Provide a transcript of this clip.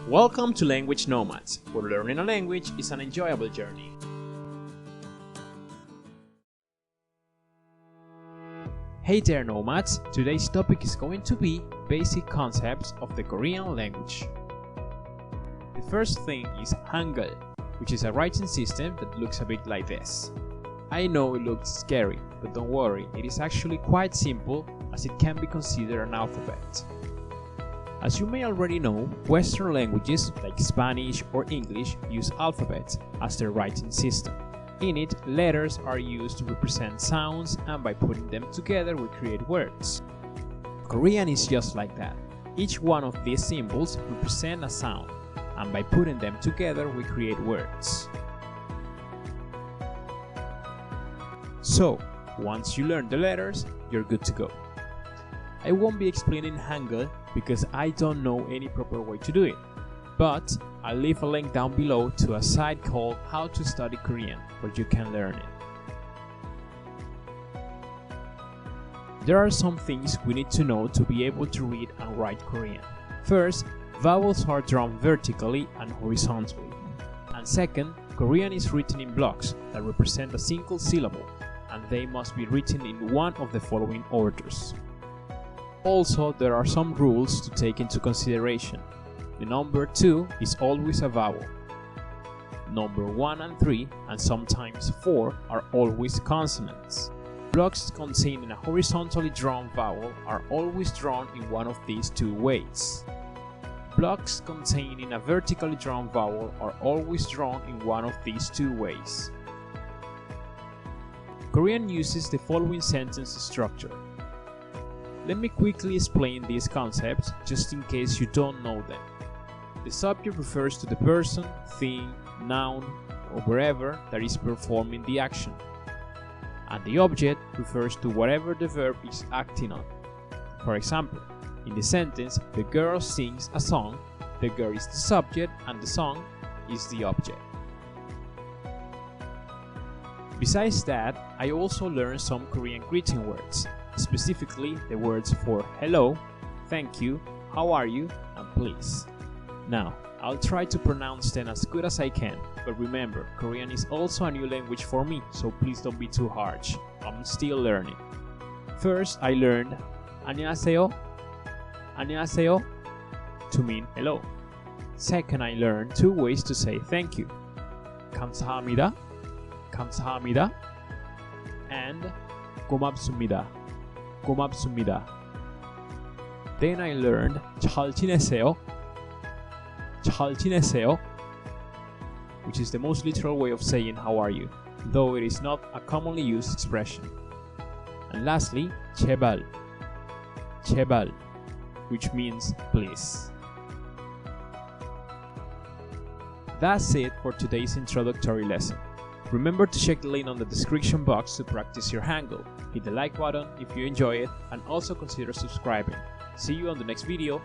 Welcome to Language Nomads, where learning a language is an enjoyable journey. Hey there Nomads, today's topic is going to be basic concepts of the Korean language. The first thing is Hangul, which is a writing system that looks a bit like this. I know it looks scary, but don't worry, it is actually quite simple as it can be considered an alphabet. As you may already know, Western languages like Spanish or English use alphabets as their writing system. In it, letters are used to represent sounds, and by putting them together we create words. Korean is just like that. Each one of these symbols represents a sound, and by putting them together we create words. So, once you learn the letters, you're good to go. I won't be explaining Hangul because I don't know any proper way to do it, but I'll leave a link down below to a site called How to Study Korean where you can learn it. There are some things we need to know to be able to read and write Korean. First, vowels are drawn vertically and horizontally. And second, Korean is written in blocks that represent a single syllable, and they must be written in one of the following orders. Also, there are some rules to take into consideration. The number 2 is always a vowel. Number 1 and 3, and sometimes 4, are always consonants. Blocks containing a horizontally drawn vowel are always drawn in one of these two ways. Blocks containing a vertically drawn vowel are always drawn in one of these two ways. Korean uses the following sentence structure. Let me quickly explain these concepts just in case you don't know them. The subject refers to the person, thing, noun, or wherever that is performing the action. And the object refers to whatever the verb is acting on. For example, in the sentence, the girl sings a song, the girl is the subject and the song is the object. Besides that, I also learned some Korean greeting words, specifically the words for hello, thank you, how are you, and please. Now, I'll try to pronounce them as good as I can, but remember, Korean is also a new language for me, so please don't be too harsh. I'm still learning. First, I learned 안녕하세요, 안녕하세요 to mean hello. Second, I learned two ways to say thank you. 감사합니다, 감사합니다, and 고맙습니다, 고맙습니다. Then I learned 잘 지내세요, 잘 지내세요, which is the most literal way of saying how are you, though it is not a commonly used expression. And lastly, 제발, 제발, which means please. That's it for today's introductory lesson. Remember to check the link on the description box to practice your Hangul. Hit the like button if you enjoy it and also consider subscribing. See you on the next video.